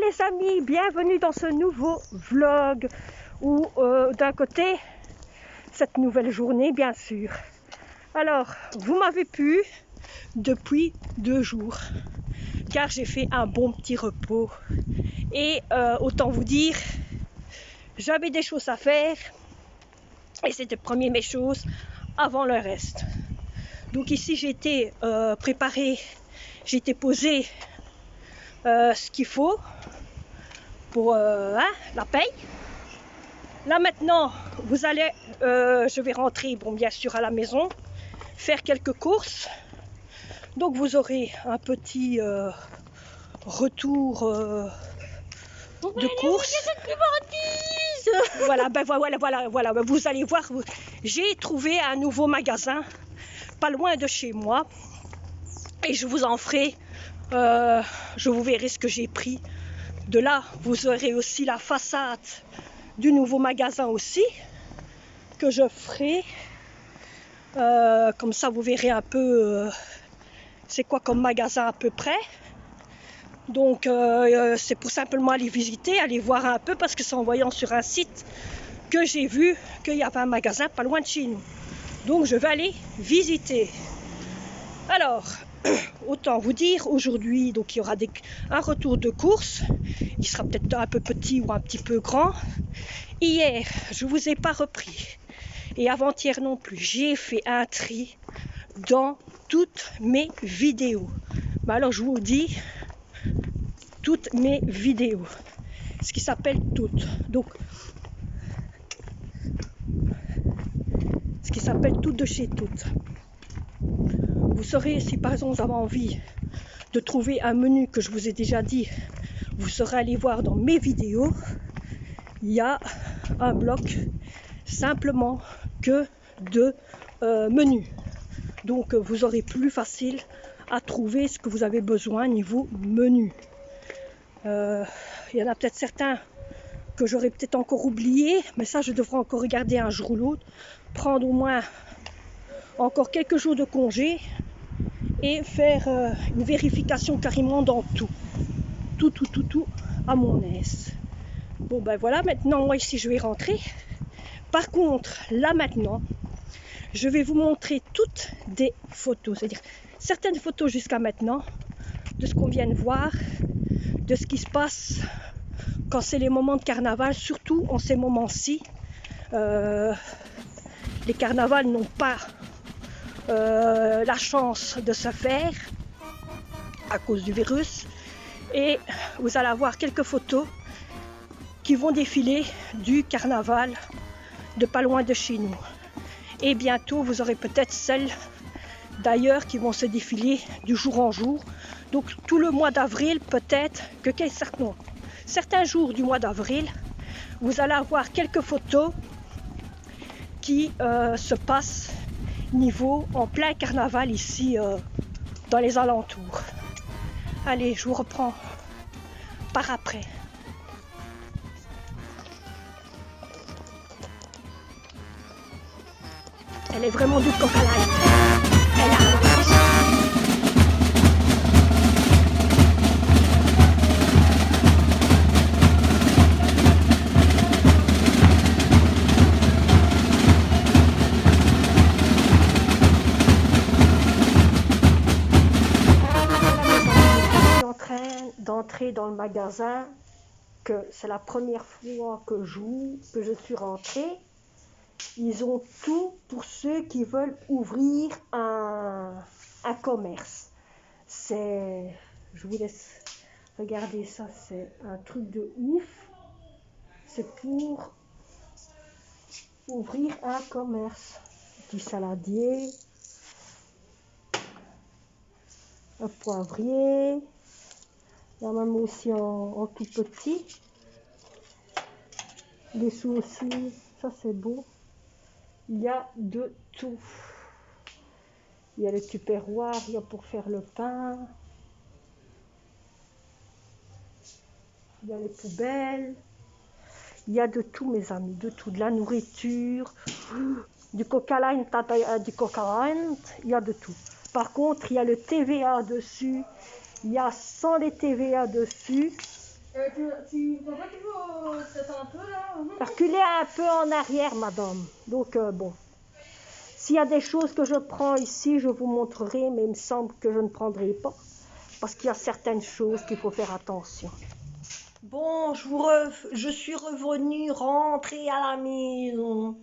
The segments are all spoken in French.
les amis, bienvenue dans ce nouveau vlog où d'un côté cette nouvelle journée bien sûr. Alors vous m'avez pu depuis 2 jours car j'ai fait un bon petit repos et autant vous dire j'avais des choses à faire et c'était premier mes choses avant le reste. Donc ici j'ai été préparée, j'ai été posée ce qu'il faut pour la paye. Là maintenant, vous allez, je vais rentrer, bon bien sûr à la maison, faire quelques courses. Donc vous aurez un petit retour de course. Voilà, ben voilà, vous allez voir, j'ai trouvé un nouveau magasin pas loin de chez moi et je vous en ferai, je vous verrai ce que j'ai pris. De là, vous aurez aussi la façade du nouveau magasin aussi que je ferai. Comme ça, vous verrez un peu c'est quoi comme magasin à peu près. Donc, c'est pour simplement aller visiter, aller voir un peu parce que c'est en voyant sur un site que j'ai vu qu'il y avait un magasin pas loin de chez nous. Donc, je vais aller visiter. Alors, autant vous dire, aujourd'hui, donc il y aura un retour de course. Il sera peut-être un peu petit ou un petit peu grand. Hier, je ne vous ai pas repris. Et avant-hier non plus. J'ai fait un tri dans toutes mes vidéos. Mais alors, je vous dis, toutes mes vidéos. Ce qui s'appelle toutes. Donc, ce qui s'appelle toutes de chez toutes. Vous saurez, si par exemple vous avez envie de trouver un menu que je vous ai déjà dit, vous saurez aller voir dans mes vidéos. Il y a un bloc simplement que de menus. Donc vous aurez plus facile à trouver ce que vous avez besoin niveau menu. Il y en a peut-être certains que j'aurais peut-être encore oublié, mais ça je devrais encore regarder un jour ou l'autre, prendre au moins encore quelques jours de congé et faire une vérification carrément dans tout à mon aise. Bon ben voilà, maintenant moi ici je vais rentrer. Par contre là maintenant je vais vous montrer toutes des photos, c'est-à-dire certaines photos jusqu'à maintenant de ce qu'on vient de voir, de ce qui se passe quand c'est les moments de carnaval, surtout en ces moments-ci. Les carnavals n'ont pas la chance de se faire à cause du virus et vous allez avoir quelques photos qui vont défiler du carnaval de pas loin de chez nous et bientôt vous aurez peut-être celles d'ailleurs qui vont se défiler du jour en jour, donc tout le mois d'avril peut-être que certains jours du mois d'avril vous allez avoir quelques photos qui se passent niveau en plein carnaval ici dans les alentours. Allez, je vous reprends par après. Elle est vraiment du coq à l'âne. Elle a d'entrer dans le magasin, que c'est la première fois que je suis rentrée. Ils ont tout pour ceux qui veulent ouvrir un commerce. Je vous laisse regarder ça, c'est un truc de ouf. C'est pour ouvrir un commerce. Du saladier, un poivrier. Il y en a même aussi en tout petit. Les sous aussi, ça c'est beau. Il y a de tout. Il y a le tupperware, il y a pour faire le pain. Il y a les poubelles. Il y a de tout mes amis, de tout. De la nourriture, du coca-line, il y a de tout. Par contre, il y a le TVA dessus. Il y a sans les TVA dessus. Tu crois pas qu'il faut s'attendre un peu là? Reculer un peu en arrière, madame. Donc, bon. S'il y a des choses que je prends ici, je vous montrerai, mais il me semble que je ne prendrai pas. Parce qu'il y a certaines choses qu'il faut faire attention. Bon, je suis revenue, rentrée à la maison.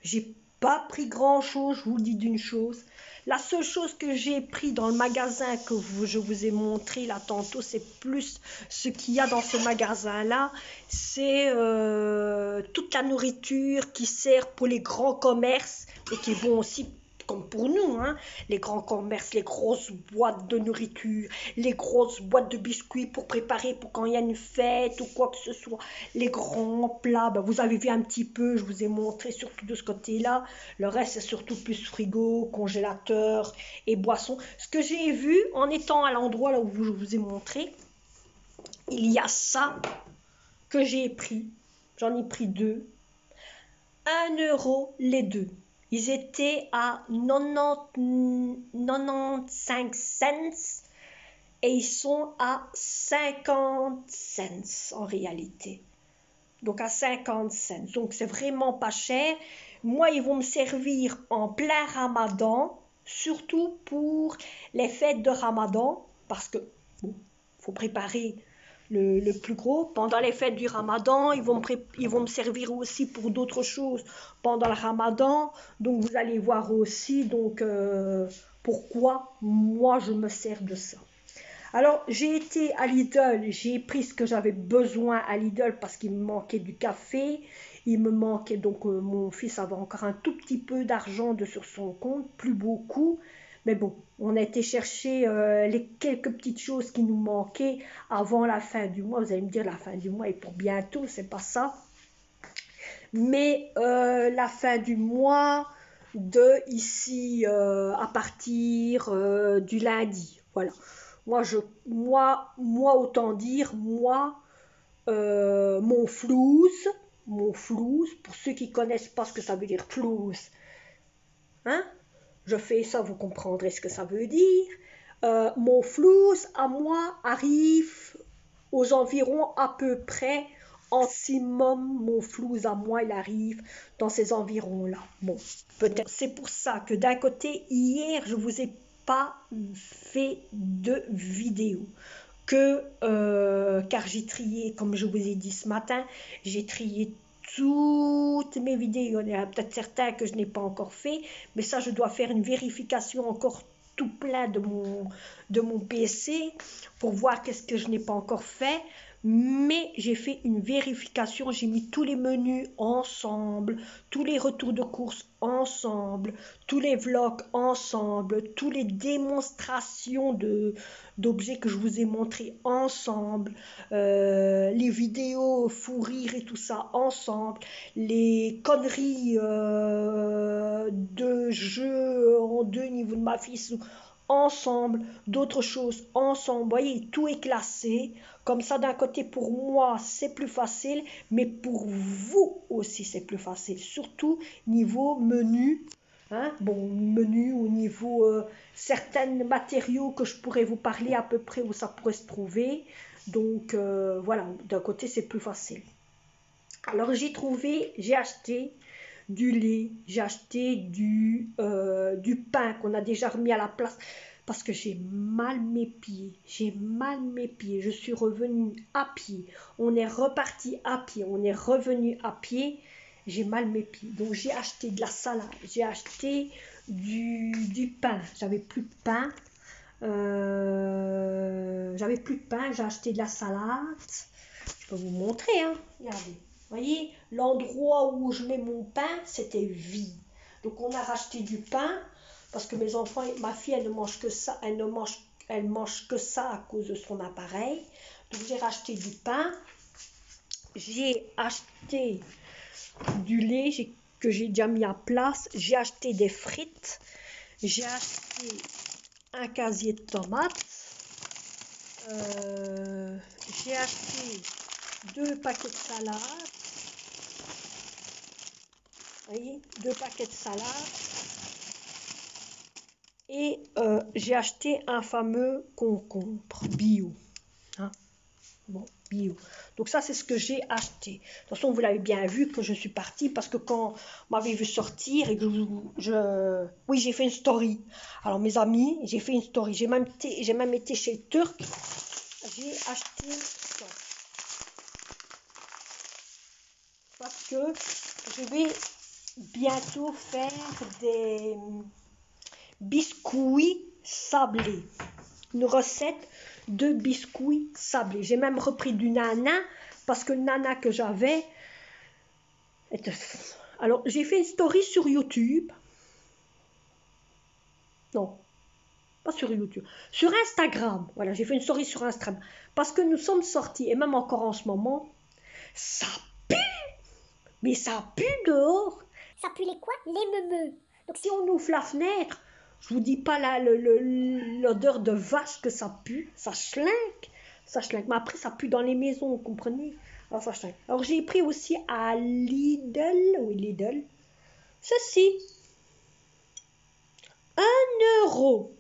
J'ai pas pris grand-chose, je vous le dis d'une chose. La seule chose que j'ai pris dans le magasin que je vous ai montré là tantôt, c'est plus ce qu'il y a dans ce magasin-là. C'est toute la nourriture qui sert pour les grands commerces et qui est bon aussi comme pour nous, hein, les grands commerces, les grosses boîtes de nourriture, les grosses boîtes de biscuits pour préparer pour quand il y a une fête ou quoi que ce soit, les grands plats, ben vous avez vu un petit peu, je vous ai montré surtout de ce côté-là, le reste c'est surtout plus frigo, congélateur et boissons. Ce que j'ai vu en étant à l'endroit là où je vous ai montré, il y a ça que j'ai pris, j'en ai pris deux, 1 € les deux. Ils étaient à 95 cents et ils sont à 50 cents en réalité. Donc à 50 cents. Donc c'est vraiment pas cher. Moi, ils vont me servir en plein Ramadan, surtout pour les fêtes de Ramadan, parce que bon, faut préparer le plus gros. Pendant les fêtes du Ramadan, ils vont me servir aussi pour d'autres choses pendant le Ramadan. Donc vous allez voir aussi donc pourquoi moi je me sers de ça. Alors j'ai été à Lidl, j'ai pris ce que j'avais besoin à Lidl parce qu'il me manquait du café. Il me manquait donc mon fils avait encore un tout petit peu d'argent sur son compte, plus beaucoup. Mais bon, on a été chercher les quelques petites choses qui nous manquaient avant la fin du mois. Vous allez me dire la fin du mois est pour bientôt, c'est pas ça. Mais la fin du mois de ici à partir du lundi. Voilà. Moi, autant dire, moi, mon flouze, pour ceux qui connaissent pas ce que ça veut dire flouze, hein, je fais ça, vous comprendrez ce que ça veut dire. Mon flouze à moi arrive aux environs à peu près, en maximum, mon flouze à moi, il arrive dans ces environs-là. Bon, peut-être c'est pour ça que d'un côté, hier, je vous ai pas fait de vidéo. Car j'ai trié, comme je vous ai dit ce matin, j'ai trié toutes mes vidéos. Il y en a peut-être certains que je n'ai pas encore fait, mais ça, je dois faire une vérification encore tout plein de mon PC pour voir qu'est-ce que je n'ai pas encore fait. Mais j'ai fait une vérification, j'ai mis tous les menus ensemble, tous les retours de course ensemble, tous les vlogs ensemble, toutes les démonstrations d'objets que je vous ai montrés ensemble, les vidéos fou rire et tout ça ensemble, les conneries de jeux en deux niveaux de ma fille ensemble, d'autres choses ensemble. Vous voyez, tout est classé. Comme ça, d'un côté, pour moi, c'est plus facile, mais pour vous aussi, c'est plus facile. Surtout niveau menu. Hein? Bon, menu au niveau certains matériaux que je pourrais vous parler à peu près où ça pourrait se trouver. Donc, voilà, d'un côté, c'est plus facile. Alors, j'ai acheté du lait, j'ai acheté du pain qu'on a déjà remis à la place parce que j'ai mal mes pieds, je suis revenue à pied, on est reparti à pied, on est revenu à pied, j'ai mal mes pieds, donc j'ai acheté de la salade, j'ai acheté du pain, j'avais plus de pain, j'ai acheté de la salade, je peux vous montrer, hein, regardez. Vous voyez, l'endroit où je mets mon pain, c'était vide. Donc on a racheté du pain parce que mes enfants, ma fille, elle ne mange que ça, elle mange que ça à cause de son appareil. Donc j'ai racheté du pain, j'ai acheté du lait que j'ai déjà mis à place, j'ai acheté des frites, j'ai acheté un casier de tomates, j'ai acheté 2 paquets de salade. Vous voyez, 2 paquets de salade. Et j'ai acheté un fameux concombre bio. Hein. Bon, bio. Donc ça, c'est ce que j'ai acheté. De toute façon, vous l'avez bien vu que je suis partie parce que quand vous m'avez vu sortir et que oui, j'ai fait une story. Alors, mes amis, j'ai fait une story. J'ai même été chez le Turc. J'ai acheté ça. Parce que je vais bientôt faire des biscuits sablés. Une recette de biscuits sablés. J'ai même repris du nana parce que le nana que j'avais était... Alors, j'ai fait une story sur YouTube. Non, pas sur YouTube. Sur Instagram. Voilà, j'ai fait une story sur Instagram. Parce que nous sommes sortis, et même encore en ce moment, ça pue. Mais ça pue dehors. Ça pue les quoi? Les meumeux. Donc si on ouvre la fenêtre, je vous dis pas l'odeur de vache que ça pue, ça schlingue. Mais après ça pue dans les maisons, vous comprenez? Alors ça schlingue. Alors j'ai pris aussi à Lidl, oui Lidl, ceci, 1 €.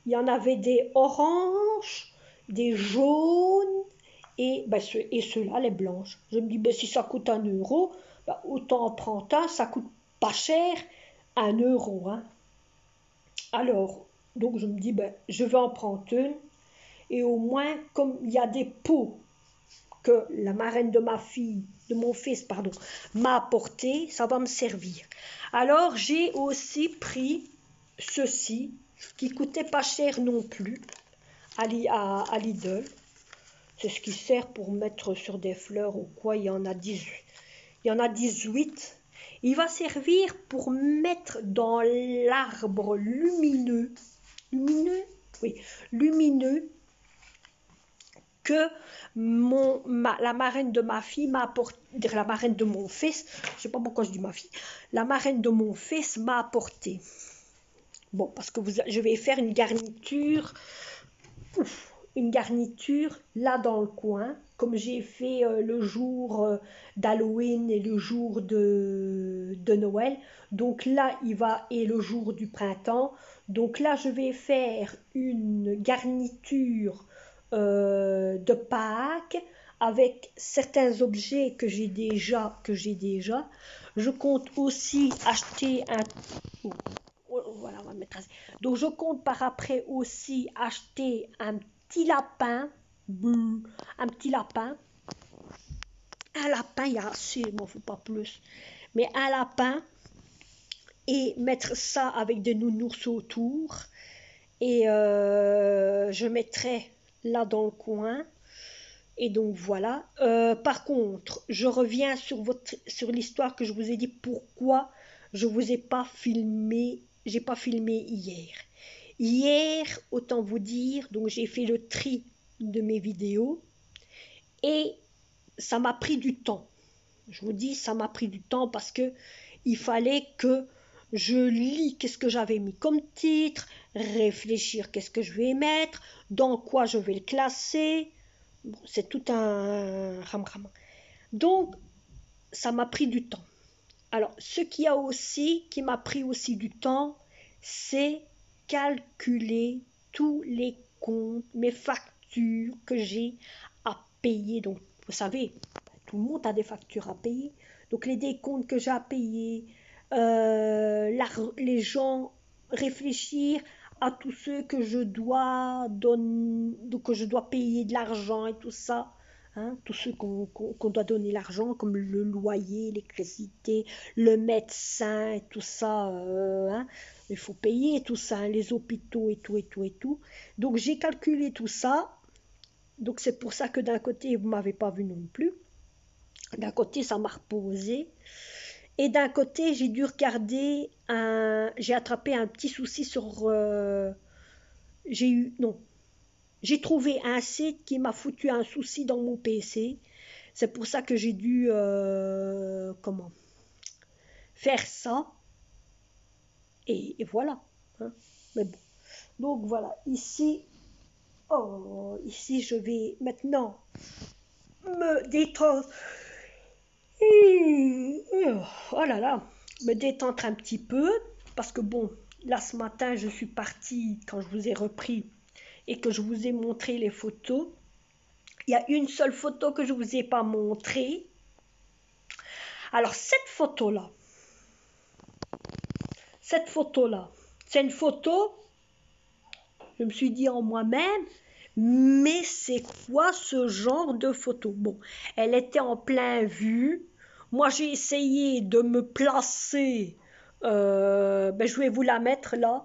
Il y en avait des oranges, des jaunes et ceux-là, les blanches. Je me dis, ben, si ça coûte 1 €, ben, autant en prendre un, ça coûte pas cher, 1 €. Hein. Alors, donc je me dis, ben, je vais en prendre une. Et au moins, comme il y a des pots que la marraine de mon fils, m'a apporté, ça va me servir. Alors, j'ai aussi pris ceci, qui coûtait pas cher non plus, à Lidl. C'est ce qui sert pour mettre sur des fleurs ou quoi, il y en a 18. Il y en a 18. Il va servir pour mettre dans l'arbre lumineux, que la marraine de ma fille m'a apporté, la marraine de mon fils, je sais pas pourquoi je dis ma fille, la marraine de mon fils m'a apporté. Bon, parce que je vais faire une garniture, là dans le coin, comme j'ai fait le jour d'Halloween et le jour de Noël. Donc là, et le jour du printemps. Donc là, je vais faire une garniture de Pâques avec certains objets que j'ai déjà. Je compte aussi acheter un... Voilà, on va mettre. Donc je compte par après aussi acheter un petit lapin, un lapin, il y a assez, il m'en faut pas plus, mais un lapin, et mettre ça avec des nounours autour, et je mettrai là dans le coin. Et donc voilà. Par contre, je reviens sur l'histoire que je vous ai dit, pourquoi je vous ai pas filmé. J'ai pas filmé hier. Hier, autant vous dire, donc j'ai fait le tri de mes vidéos et ça m'a pris du temps. Je vous dis, ça m'a pris du temps parce que il fallait que je lis qu'est-ce que j'avais mis comme titre, réfléchir qu'est-ce que je vais mettre, dans quoi je vais le classer. Bon, c'est tout un ram-ram. Donc, ça m'a pris du temps. Alors, ce qui m'a pris aussi du temps, c'est calculer tous les comptes, mes factures que j'ai à payer. Donc, vous savez, tout le monde a des factures à payer. Donc, les décomptes que j'ai à payer, les gens, réfléchir à tous ceux que je dois payer de l'argent et tout ça. Hein, tous ceux qu'on doit donner l'argent, comme le loyer, l'électricité, le médecin et tout ça. Hein, il faut payer tout ça, hein, les hôpitaux et tout. Donc j'ai calculé tout ça. Donc c'est pour ça que d'un côté, vous ne m'avez pas vu non plus. D'un côté, ça m'a reposé. Et d'un côté, j'ai dû regarder j'ai attrapé un petit souci sur... J'ai trouvé un site qui m'a foutu un souci dans mon PC. C'est pour ça que j'ai dû faire ça. Et voilà. Hein. Mais bon. Donc voilà. Ici, je vais maintenant me détendre. Oh là là. Me détendre un petit peu. Parce que bon, là ce matin, je suis partie quand je vous ai repris et que je vous ai montré les photos, Il y a une seule photo que je ne vous ai pas montrée. Alors, cette photo-là, c'est une photo, je me suis dit en moi-même, mais c'est quoi ce genre de photo? Bon, elle était en plein vue. Moi, j'ai essayé de me placer. Je vais vous la mettre là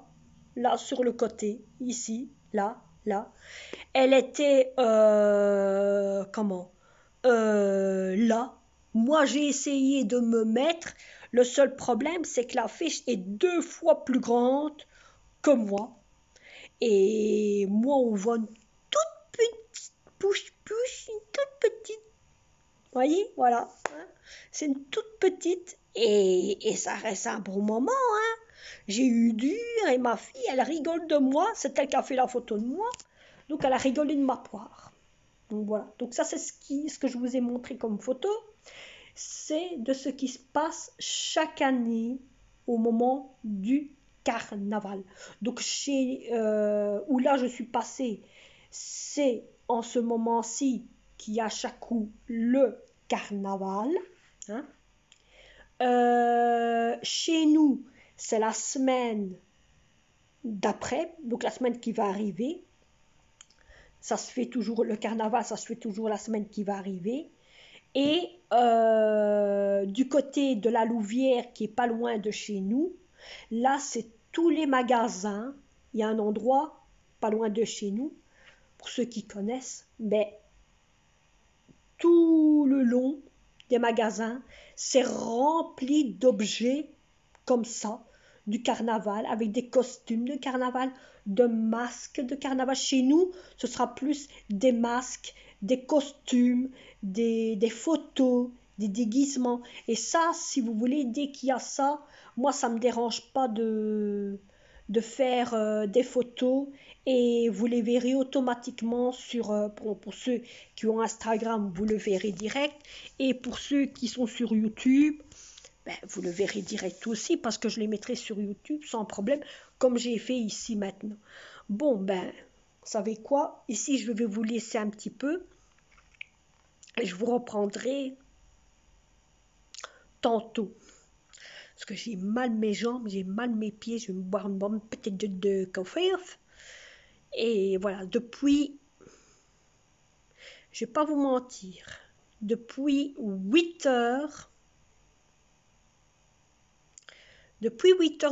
sur le côté, ici, là. Elle était, là. Moi, j'ai essayé de me mettre. Le seul problème, c'est que la fiche est 2 fois plus grande que moi. Et moi, on voit une toute petite push, une toute petite. Vous voyez, voilà. C'est une toute petite. Et ça reste un bon moment, hein. J'ai eu dur et ma fille, elle rigole de moi. C'est elle qui a fait la photo de moi. Donc, elle a rigolé de ma poire. Donc, voilà. Donc, ça, c'est ce que je vous ai montré comme photo. C'est de ce qui se passe chaque année au moment du carnaval. Donc, où là, je suis passée, c'est en ce moment-ci qu'il y a chaque coup le carnaval. Hein. Chez nous, c'est la semaine d'après, donc la semaine qui va arriver. Ça se fait toujours, le carnaval, ça se fait toujours la semaine qui va arriver. Et du côté de la Louvière, qui est pas loin de chez nous, là, c'est tous les magasins. Il y a un endroit pas loin de chez nous, pour ceux qui connaissent, mais tout le long des magasins, c'est rempli d'objets comme ça, du carnaval, avec des costumes de carnaval, de masques de carnaval. Chez nous, ce sera plus des masques, des costumes, des photos, des déguisements. Et ça, si vous voulez, dès qu'il y a ça, moi, ça ne me dérange pas de faire des photos et vous les verrez automatiquement pour ceux qui ont Instagram, vous le verrez direct, et pour ceux qui sont sur YouTube, vous le verrez direct aussi parce que je les mettrai sur YouTube sans problème, comme j'ai fait ici maintenant. Bon, vous savez quoi? Ici, je vais vous laisser un petit peu et je vous reprendrai tantôt. Parce que j'ai mal mes jambes, j'ai mal mes pieds, je vais me boire une bonne petite de café. Et voilà, depuis, je ne vais pas vous mentir, depuis 8 heures,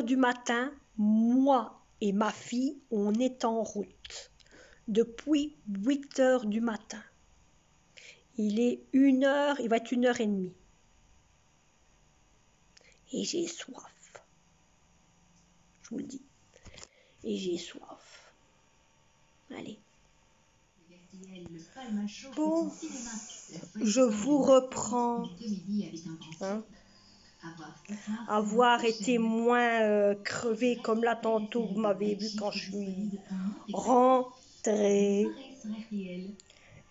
du matin, moi et ma fille, on est en route. Depuis 8 heures du matin. Il est 1 heure, il va être 1h30. Et j'ai soif. Je vous le dis. Et j'ai soif. Allez. Bon, je vous reprends. Hein? Avoir été moins crevé comme là tantôt, vous m'avez vu quand je suis rentrée.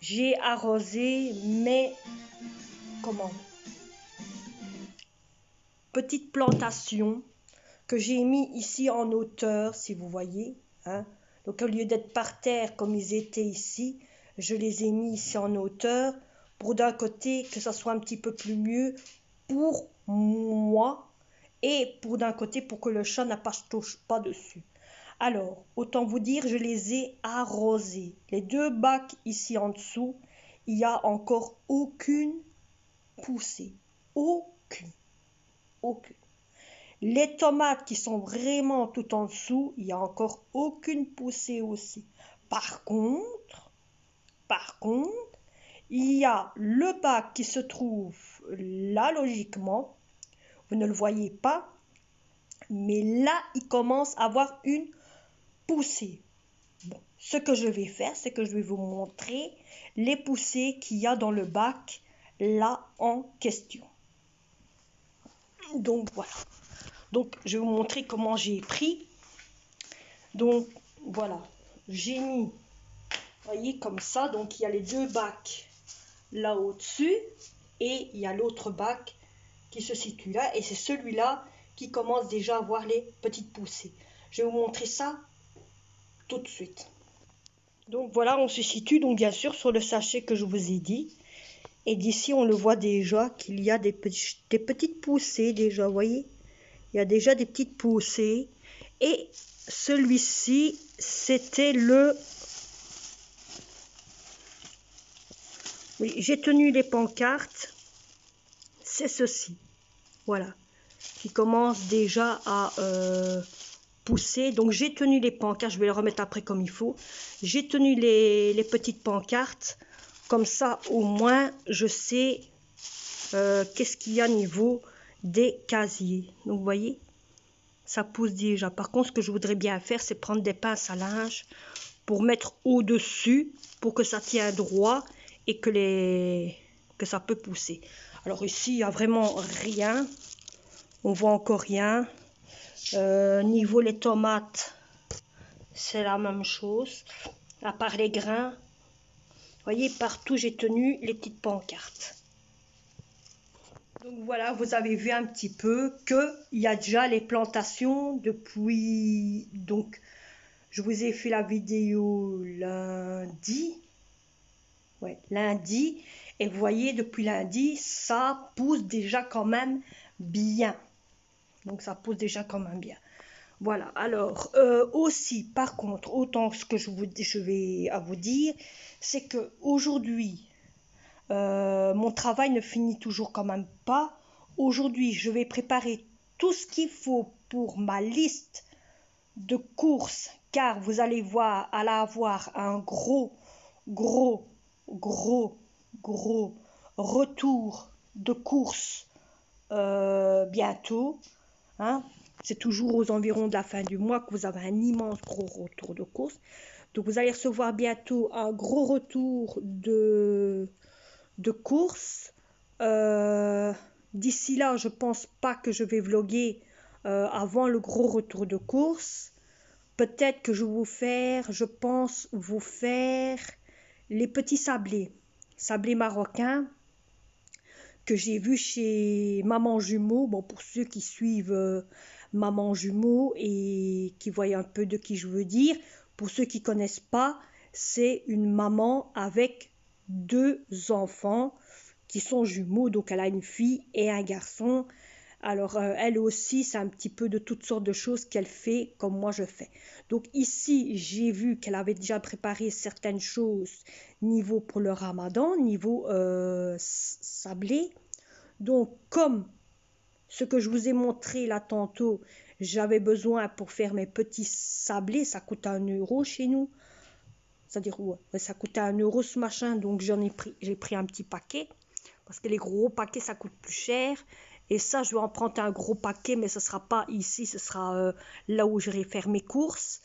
J'ai arrosé, mais comment? Petite plantation que j'ai mis ici en hauteur, si vous voyez. Hein? Donc au lieu d'être par terre comme ils étaient ici, je les ai mis ici en hauteur pour d'un côté que ça soit un petit peu plus mieux pour moi et pour d'un côté pour que le chat ne touche pas dessus. Alors, autant vous dire, je les ai arrosés. Les 2 bacs ici en dessous, il n'y a encore aucune poussée. Aucune. Les tomates qui sont vraiment tout en dessous, il n'y a encore aucune poussée aussi. Par contre, il y a le bac qui se trouve là logiquement. Vous ne le voyez pas, mais là, il commence à avoir une poussée. Bon, ce que je vais faire, c'est que je vais vous montrer les poussées qu'il y a dans le bac là en question. Donc voilà. Donc je vais vous montrer comment j'ai pris. Donc voilà, j'ai mis, vous voyez comme ça. Donc il y a les 2 bacs là au-dessus et il y a l'autre bac qui se situe là et c'est celui-là qui commence déjà à avoir les petites poussées. Je vais vous montrer ça tout de suite. Donc voilà, on se situe donc bien sûr sur le sachet que je vous ai dit. Et d'ici, on le voit déjà qu'il y a des petites poussées déjà, vous voyez? Il y a déjà des petites poussées. Et celui-ci, c'était le... Oui, j'ai tenu les pancartes. C'est ceci. Voilà. Qui commence déjà à pousser. Donc j'ai tenu les pancartes. Je vais les remettre après comme il faut. J'ai tenu les petites pancartes. Comme ça, au moins, je sais qu'est-ce qu'il y a au niveau des casiers. Donc, vous voyez, ça pousse déjà. Par contre, ce que je voudrais bien faire, c'est prendre des pinces à linge pour mettre au-dessus, pour que ça tienne droit et que ça peut pousser. Alors ici, il n'y a vraiment rien. On voit encore rien. Niveau les tomates, c'est la même chose. À part les grains. Vous voyez, partout, j'ai tenu les petites pancartes. Donc voilà, vous avez vu un petit peu qu'il y a déjà les plantations depuis... Donc, je vous ai fait la vidéo lundi. Ouais, lundi. Et vous voyez, depuis lundi, ça pousse déjà quand même bien. Donc, ça pousse déjà quand même bien. Voilà, alors, aussi, par contre, autant ce que je vais à vous dire, c'est que aujourd'hui, mon travail ne finit toujours quand même pas. Aujourd'hui, je vais préparer tout ce qu'il faut pour ma liste de courses, car vous allez voir, avoir un gros retour de courses bientôt. Hein. C'est toujours aux environs de la fin du mois que vous avez un immense gros retour de courses. Donc vous allez recevoir bientôt un gros retour de courses. D'ici là, je pense pas que je vais vlogger avant le gros retour de courses. Peut-être que je pense vous faire les petits sablés marocains que j'ai vus chez Maman Jumeau. Bon, pour ceux qui suivent Maman Jumeau et qui voient un peu de qui je veux dire, pour ceux qui connaissent pas, c'est une maman avec 2 enfants qui sont jumeaux, donc elle a une fille et un garçon. Alors elle aussi, c'est un petit peu de toutes sortes de choses qu'elle fait comme moi je fais. Donc ici, j'ai vu qu'elle avait déjà préparé certaines choses niveau pour le ramadan, niveau sablé. Donc comme ce que je vous ai montré là tantôt, j'avais besoin pour faire mes petits sablés, ça coûte 1 € chez nous. C'est-à-dire, ouais, ça coûtait 1 € ce machin, donc j'ai pris un petit paquet. Parce que les gros paquets, ça coûte plus cher. Et ça, je vais en prendre un gros paquet, mais ce ne sera pas ici, ce sera là où j'irai faire mes courses.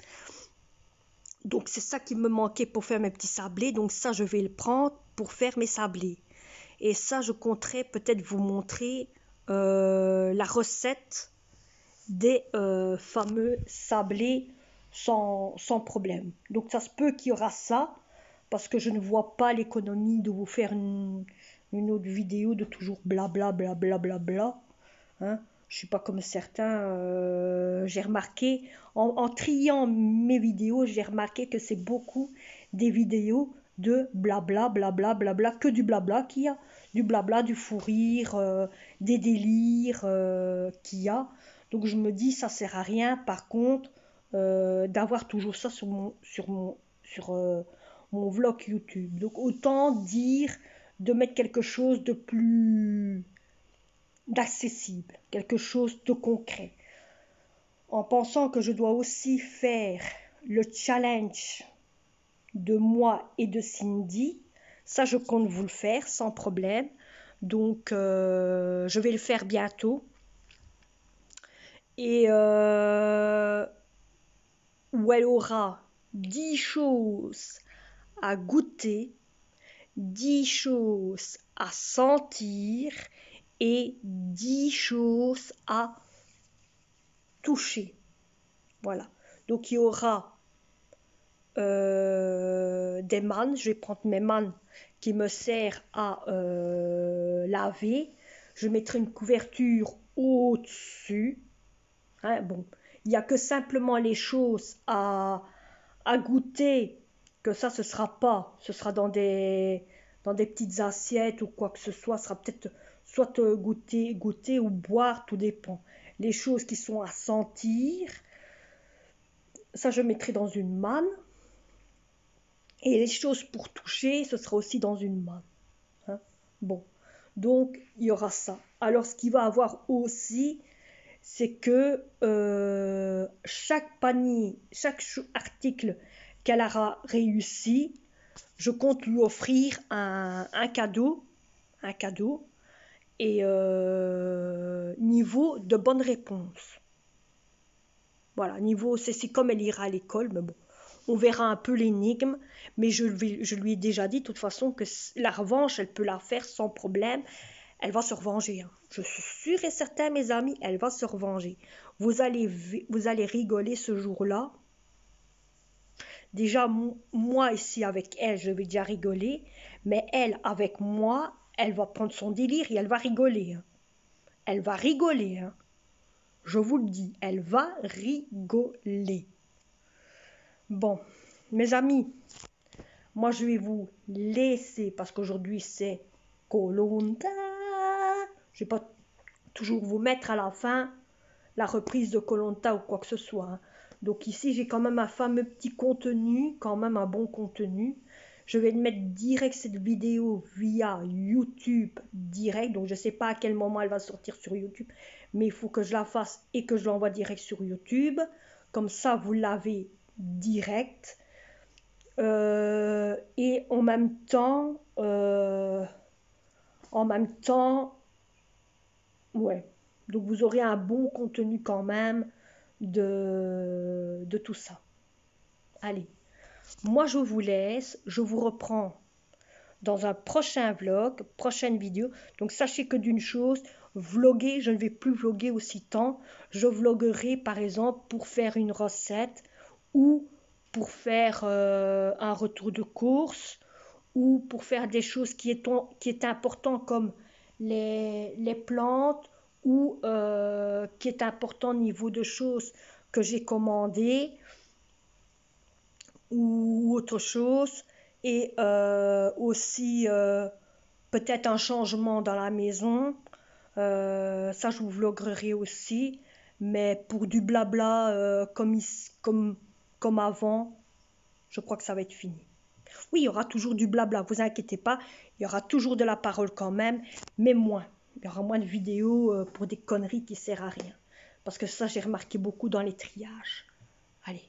Donc, c'est ça qui me manquait pour faire mes petits sablés. Donc, ça, je vais le prendre pour faire mes sablés. Et ça, je compterai peut-être vous montrer la recette des fameux sablés sans problème. Donc, ça se peut qu'il y aura ça, parce que je ne vois pas l'économie de vous faire une autre vidéo de toujours blabla blabla blabla. Hein. Je suis pas comme certains. J'ai remarqué en triant mes vidéos, j'ai remarqué que c'est beaucoup des vidéos de blabla blabla blabla, que du blabla qu'il y a, du blabla, du fou rire, des délires qu'il y a. Donc je me dis ça sert à rien. Par contre, d'avoir toujours ça sur mon vlog YouTube. Donc autant dire de mettre quelque chose de plus d'accessible, quelque chose de concret. En pensant que je dois aussi faire le challenge de moi et de Cindy, ça je compte vous le faire sans problème. Donc je vais le faire bientôt. Et où elle aura 10 choses à goûter, 10 choses à sentir et 10 choses à toucher. Voilà. Donc il y aura des mannes. Je vais prendre mes mannes qui me servent à laver. Je mettrai une couverture au-dessus. Hein, bon, il n'y a que simplement les choses à goûter que ça, ce sera dans des petites assiettes ou quoi que ce soit. Ce sera peut-être soit goûter ou boire, tout dépend. Les choses qui sont à sentir, ça je mettrai dans une manne. Et les choses pour toucher, ce sera aussi dans une manne. Hein? Bon, donc il y aura ça. Alors ce qu'il va avoir aussi, c'est que chaque panier, chaque article qu'elle aura réussi, je compte lui offrir un cadeau et niveau de bonne réponse. Voilà, niveau, c'est comme elle ira à l'école, mais bon, on verra un peu l'énigme, mais je lui ai déjà dit de toute façon que la revanche, elle peut la faire sans problème. Elle va se revenger. Hein. Je suis sûre et certain, mes amis, elle va se revenger. Vous allez rigoler ce jour-là. Déjà, moi ici avec elle, je vais déjà rigoler, mais elle avec moi, elle va prendre son délire et elle va rigoler. Hein. Elle va rigoler. Hein. Je vous le dis, elle va rigoler. Bon, mes amis, moi je vais vous laisser parce qu'aujourd'hui c'est Koh-Lanta. Je ne vais pas toujours vous mettre à la fin la reprise de Koh-Lanta ou quoi que ce soit. Hein. Donc ici j'ai quand même un fameux petit contenu, quand même un bon contenu. Je vais mettre direct cette vidéo via YouTube direct. Donc je ne sais pas à quel moment elle va sortir sur YouTube. Mais il faut que je la fasse et que je l'envoie direct sur YouTube. Comme ça vous l'avez direct. Et en même temps, ouais. Donc vous aurez un bon contenu quand même de tout ça. Allez, moi je vous laisse, je vous reprends dans un prochain vlog, prochaine vidéo. Donc sachez que d'une chose, vlogger, je ne vais plus vlogger aussi tant. Je vloggerai par exemple pour faire une recette ou pour faire un retour de course ou pour faire des choses qui est important comme les plantes ou qui est important au niveau de choses que j'ai commandées ou autre chose et aussi peut-être un changement dans la maison. Ça je vous vloggerai aussi, mais pour du blabla comme avant, je crois que ça va être fini. Oui, il y aura toujours du blabla, vous inquiétez pas, il y aura toujours de la parole quand même, mais moins. Il y aura moins de vidéos pour des conneries qui ne servent à rien. Parce que ça, j'ai remarqué beaucoup dans les triages. Allez.